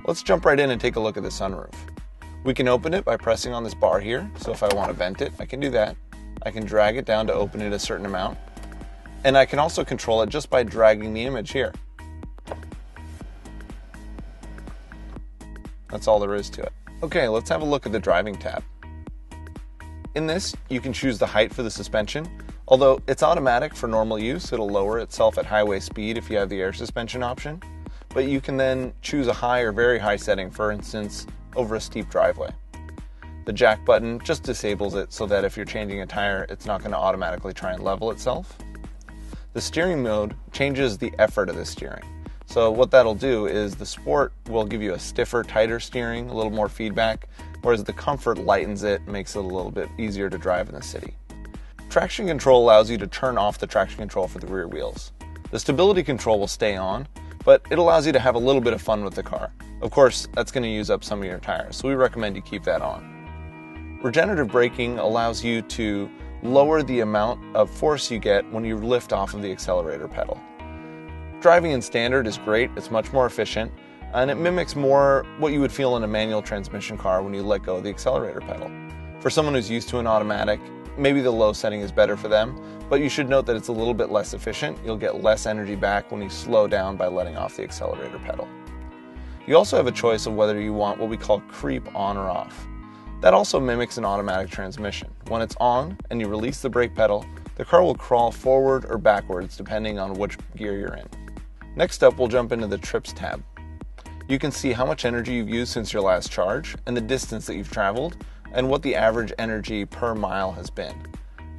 Let's jump right in and take a look at the sunroof. We can open it by pressing on this bar here, so if I want to vent it, I can do that. I can drag it down to open it a certain amount, and I can also control it just by dragging the image here. That's all there is to it. Okay, let's have a look at the driving tab. In this, you can choose the height for the suspension. Although it's automatic for normal use, it'll lower itself at highway speed if you have the air suspension option. But you can then choose a high or very high setting, for instance, over a steep driveway. The jack button just disables it so that if you're changing a tire, it's not going to automatically try and level itself. The steering mode changes the effort of the steering. So what that'll do is the Sport will give you a stiffer, tighter steering, a little more feedback, whereas the Comfort lightens it, makes it a little bit easier to drive in the city. Traction control allows you to turn off the traction control for the rear wheels. The stability control will stay on, but it allows you to have a little bit of fun with the car. Of course, that's going to use up some of your tires, so we recommend you keep that on. Regenerative braking allows you to lower the amount of force you get when you lift off of the accelerator pedal. Driving in standard is great, it's much more efficient, and it mimics more what you would feel in a manual transmission car when you let go of the accelerator pedal. For someone who's used to an automatic, maybe the low setting is better for them, but you should note that it's a little bit less efficient. You'll get less energy back when you slow down by letting off the accelerator pedal. You also have a choice of whether you want what we call creep on or off. That also mimics an automatic transmission. When it's on and you release the brake pedal, the car will crawl forward or backwards depending on which gear you're in. Next up, we'll jump into the trips tab. You can see how much energy you've used since your last charge and the distance that you've traveled and what the average energy per mile has been.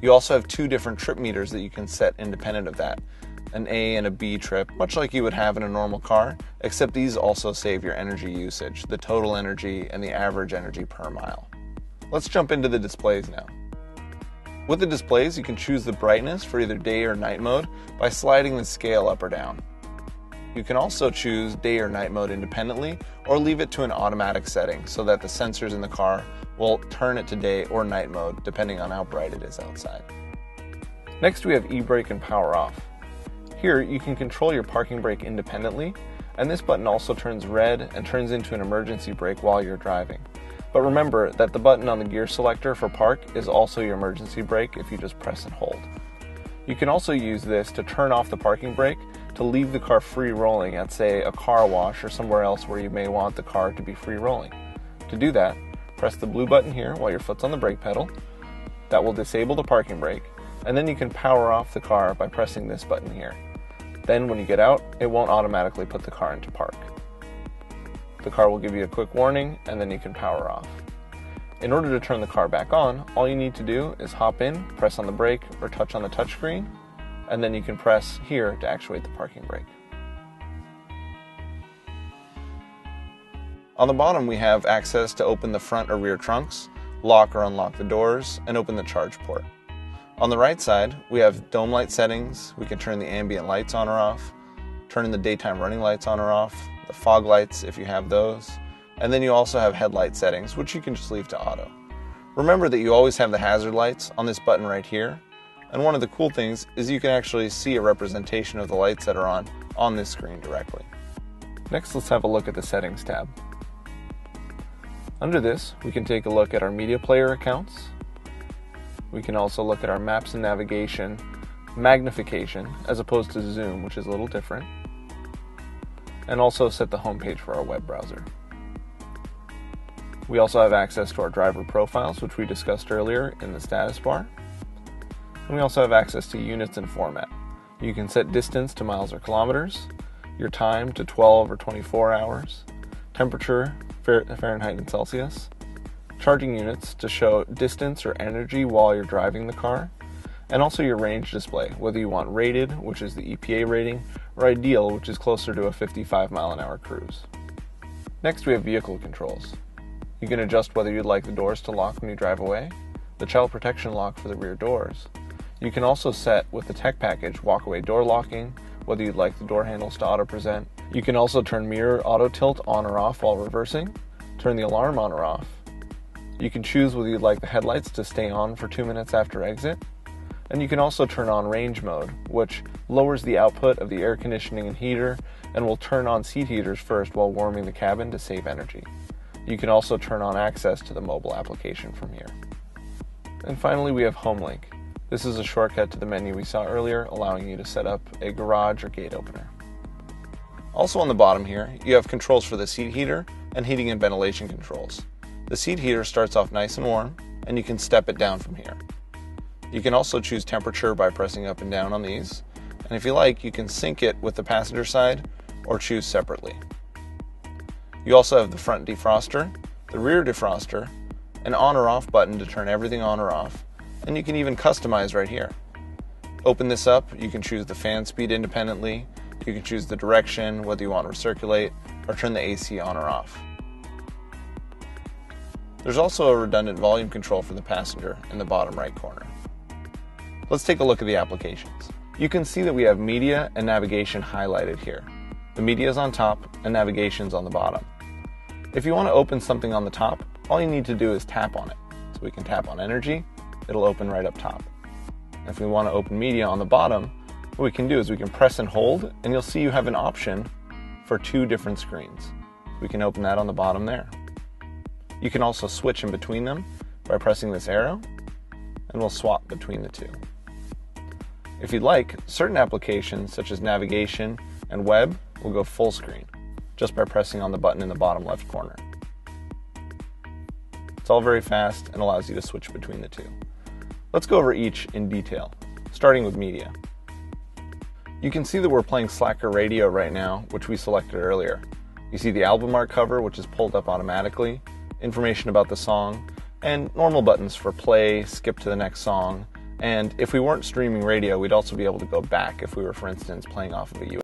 You also have two different trip meters that you can set independent of that, an A and a B trip, much like you would have in a normal car, except these also save your energy usage, the total energy and the average energy per mile. Let's jump into the displays now. With the displays, you can choose the brightness for either day or night mode by sliding the scale up or down. You can also choose day or night mode independently or leave it to an automatic setting so that the sensors in the car will turn it to day or night mode depending on how bright it is outside. Next we have e-brake and power off. Here you can control your parking brake independently, and this button also turns red and turns into an emergency brake while you're driving. But remember that the button on the gear selector for park is also your emergency brake if you just press and hold. You can also use this to turn off the parking brake to leave the car free rolling at, say, a car wash or somewhere else where you may want the car to be free rolling. To do that, press the blue button here while your foot's on the brake pedal. That will disable the parking brake, and then you can power off the car by pressing this button here. Then when you get out, it won't automatically put the car into park. The car will give you a quick warning, and then you can power off. In order to turn the car back on, all you need to do is hop in, press on the brake, or touch on the touchscreen, and then you can press here to actuate the parking brake. On the bottom we have access to open the front or rear trunks, lock or unlock the doors, and open the charge port. On the right side we have dome light settings. We can turn the ambient lights on or off, turn the daytime running lights on or off, the fog lights if you have those, and then you also have headlight settings, which you can just leave to auto. Remember that you always have the hazard lights on this button right here. And one of the cool things is you can actually see a representation of the lights that are on this screen directly. Next, let's have a look at the settings tab. Under this, we can take a look at our media player accounts. We can also look at our maps and navigation magnification as opposed to zoom, which is a little different. And also set the home page for our web browser. We also have access to our driver profiles, which we discussed earlier in the status bar. And we also have access to units and format. You can set distance to miles or kilometers, your time to 12 or 24 hours, temperature, Fahrenheit and Celsius, charging units to show distance or energy while you're driving the car, and also your range display, whether you want rated, which is the EPA rating, or ideal, which is closer to a 55 mile an hour cruise. Next we have vehicle controls. You can adjust whether you'd like the doors to lock when you drive away, the child protection lock for the rear doors. You can also set with the tech package walk-away door locking, whether you'd like the door handles to auto-present. You can also turn mirror auto tilt on or off while reversing, turn the alarm on or off. You can choose whether you'd like the headlights to stay on for 2 minutes after exit. And you can also turn on range mode, which lowers the output of the air conditioning and heater and we'll turn on seat heaters first while warming the cabin to save energy. You can also turn on access to the mobile application from here. And finally, we have HomeLink. This is a shortcut to the menu we saw earlier, allowing you to set up a garage or gate opener. Also on the bottom here, you have controls for the seat heater and heating and ventilation controls. The seat heater starts off nice and warm, and you can step it down from here. You can also choose temperature by pressing up and down on these, and if you like, you can sync it with the passenger side or choose separately. You also have the front defroster, the rear defroster, an on or off button to turn everything on or off, and you can even customize right here. Open this up, you can choose the fan speed independently, you can choose the direction, whether you want to recirculate, or turn the AC on or off. There's also a redundant volume control for the passenger in the bottom right corner. Let's take a look at the applications. You can see that we have media and navigation highlighted here. The media is on top and navigation is on the bottom. If you want to open something on the top, all you need to do is tap on it. So we can tap on energy, it'll open right up top. If we want to open media on the bottom, what we can do is we can press and hold, and you'll see you have an option for 2 different screens. We can open that on the bottom there. You can also switch in between them by pressing this arrow, and we'll swap between the 2. If you'd like, certain applications such as navigation and web will go full screen just by pressing on the button in the bottom left corner. It's all very fast and allows you to switch between the 2. Let's go over each in detail, starting with media. You can see that we're playing Slacker Radio right now, which we selected earlier. You see the album art cover, which is pulled up automatically, information about the song, and normal buttons for play, skip to the next song, and if we weren't streaming radio, we'd also be able to go back if we were, for instance, playing off of a USB.